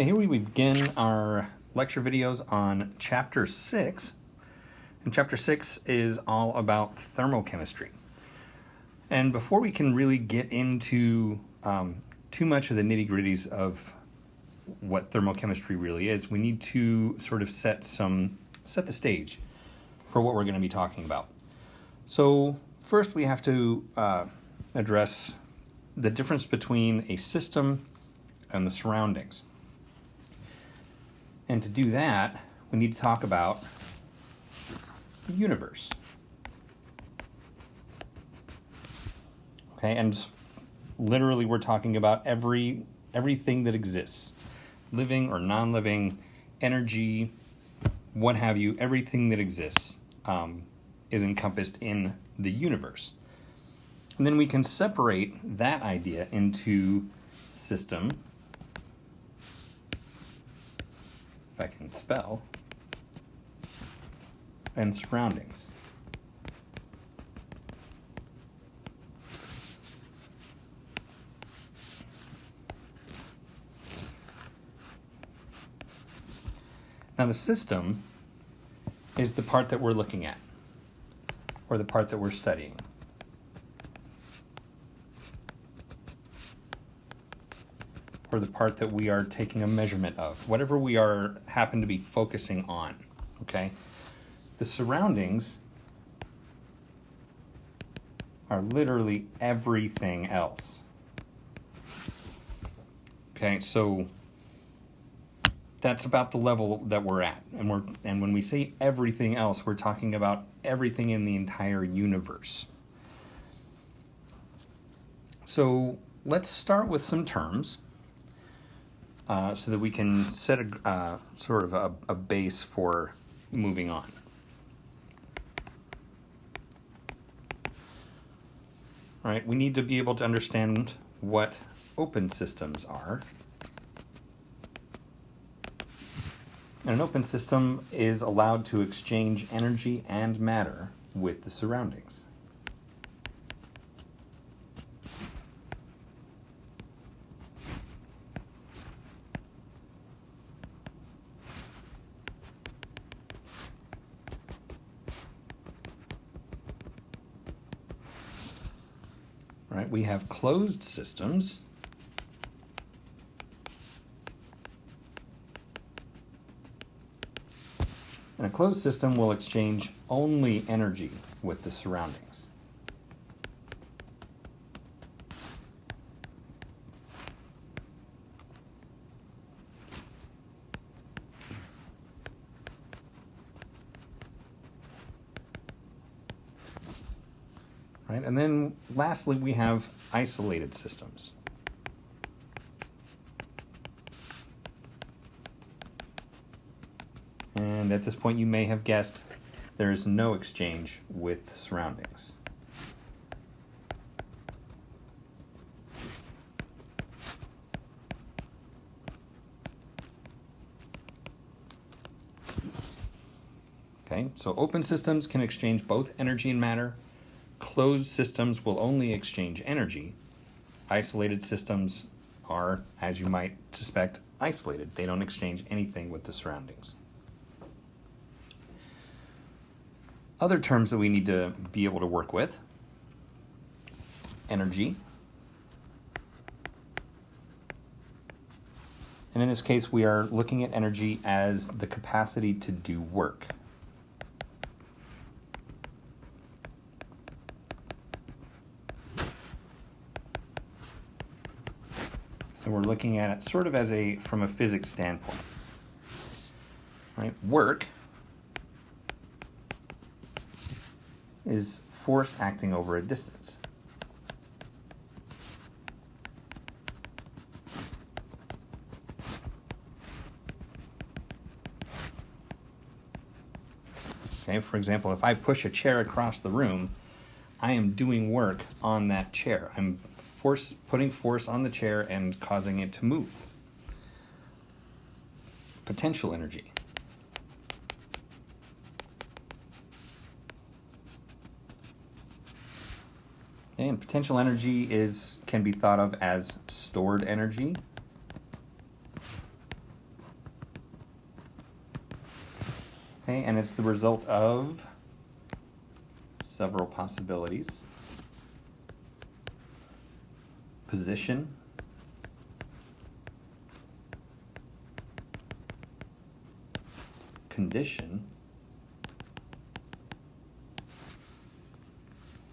Okay, here we begin our lecture videos on Chapter 6. And Chapter 6 is all about thermochemistry. And before we can really get into too much of the nitty-gritties of what thermochemistry really is, we need to sort of set the stage for what we're going to be talking about. So first we have to address the difference between a system and the surroundings. And to do that, we need to talk about the universe. Okay, and literally we're talking about everything that exists, living or non-living, energy, what have you, everything that exists is encompassed in the universe. And then we can separate that idea into system, if I can spell, and surroundings. Now the system is the part that we're looking at, or the part that we're studying. Or the part that we are taking a measurement of, whatever we happen to be focusing on, okay? The surroundings are literally everything else. Okay, so that's about the level that we're at. And when we say everything else, we're talking about everything in the entire universe. So let's start with some terms. So that we can set a sort of a base for moving on. All right, we need to be able to understand what open systems are. And an open system is allowed to exchange energy and matter with the surroundings. Right, we have closed systems. And a closed system will exchange only energy with the surroundings. Right? And then lastly, we have isolated systems. And at this point, you may have guessed there is no exchange with surroundings. Okay, so open systems can exchange both energy and matter. Closed systems will only exchange energy. Isolated systems are, as you might suspect, isolated. They don't exchange anything with the surroundings. Other terms that we need to be able to work with: energy. And in this case, we are looking at energy as the capacity to do work. So we're looking at it sort of as from a physics standpoint. Right? Work is force acting over a distance. Okay, for example, if I push a chair across the room, I am doing work on that chair. I'm putting force on the chair and causing it to move. Potential energy. And potential energy can be thought of as stored energy Okay, and it's the result of several possibilities. Position, condition,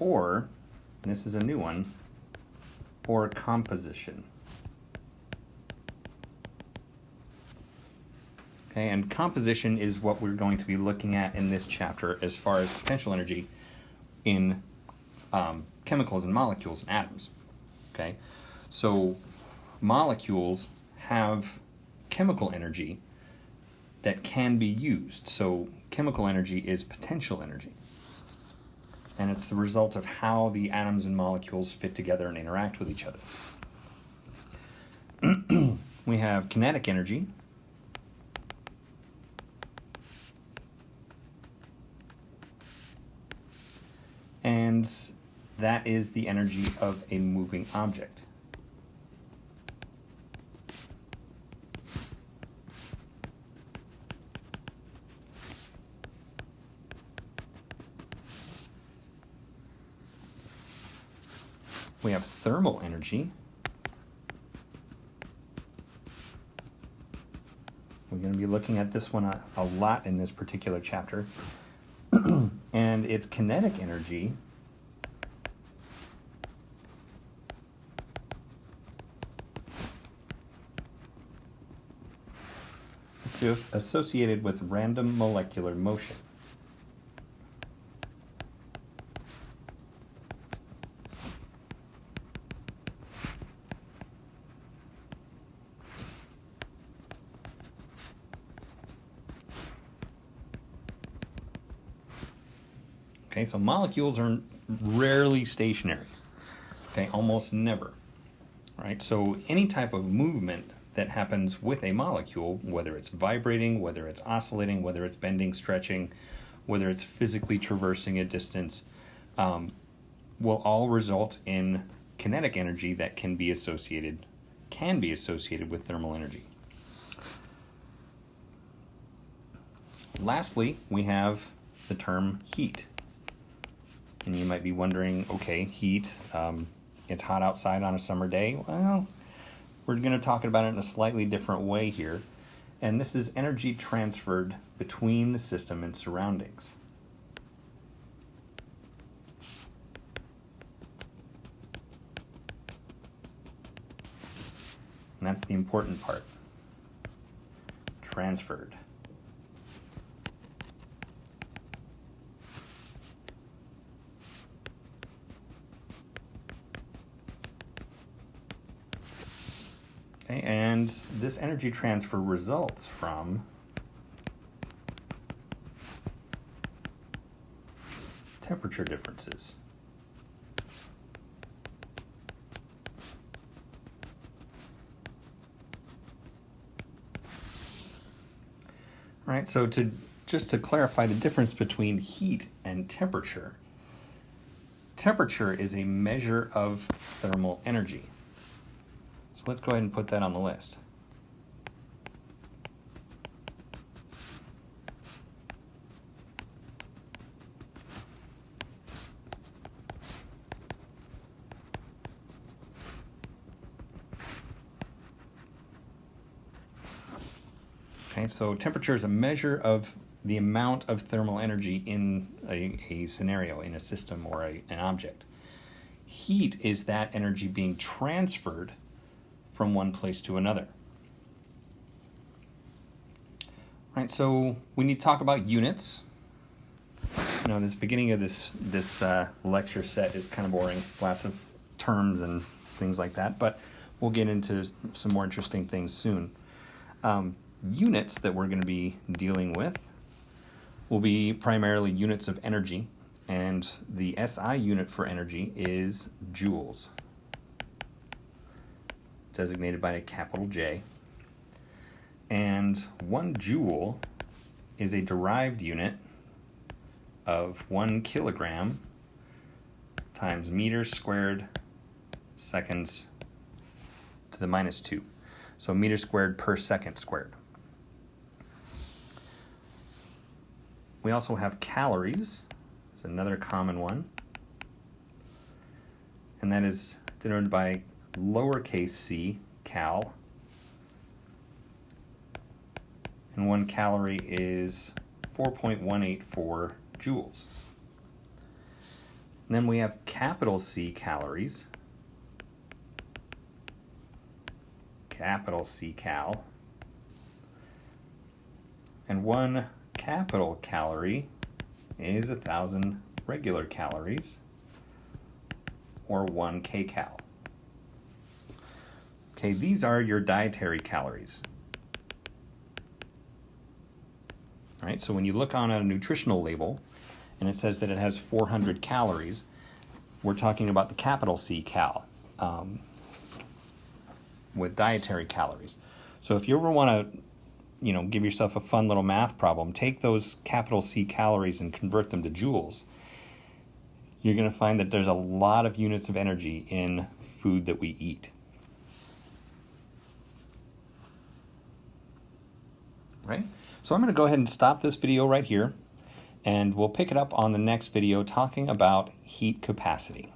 or, and this is a new one, or composition. Okay, and composition is what we're going to be looking at in this chapter as far as potential energy in chemicals and molecules and atoms. Okay, so molecules have chemical energy that can be used. So chemical energy is potential energy. And it's the result of how the atoms and molecules fit together and interact with each other. We have kinetic energy. And that is the energy of a moving object. We have thermal energy. We're going to be looking at this one a lot in this particular chapter. And it's kinetic energy associated with random molecular motion. Okay, so molecules are rarely stationary. Okay, almost never. Right? So any type of movement that happens with a molecule, whether it's vibrating, whether it's oscillating, whether it's bending, stretching, whether it's physically traversing a distance, will all result in kinetic energy that can be associated with thermal energy. Lastly, we have the term heat. And you might be wondering, okay, heat, it's hot outside on a summer day. Well, we're going to talk about it in a slightly different way here. And this is energy transferred between the system and surroundings. And that's the important part. Transferred. Okay, and this energy transfer results from temperature differences. All right, so just to clarify the difference between heat and temperature, temperature is a measure of thermal energy. So let's go ahead and put that on the list. Okay, so temperature is a measure of the amount of thermal energy in a scenario, in a system or an object. Heat is that energy being transferred from one place to another. All right, so we need to talk about units. You know, this beginning of this lecture set is kind of boring, lots of terms and things like that, but we'll get into some more interesting things soon. Units that we're going to be dealing with will be primarily units of energy, and the SI unit for energy is joules, designated by a capital J. And 1 joule is a derived unit of 1 kilogram times meters squared seconds to the minus 2. So meters squared per second squared. We also have calories. It's another common one. And that is denoted by lowercase c, cal. And 1 calorie is 4.184 joules. And then we have capital C calories. Capital C cal. And 1 capital calorie is 1,000 regular calories, or 1 kcal. Okay, these are your dietary calories. All right, so when you look on a nutritional label and it says that it has 400 calories, we're talking about the capital C cal with dietary calories. So if you ever want to, give yourself a fun little math problem, take those capital C calories and convert them to joules. You're going to find that there's a lot of units of energy in food that we eat. Right? So I'm going to go ahead and stop this video right here, and we'll pick it up on the next video talking about heat capacity.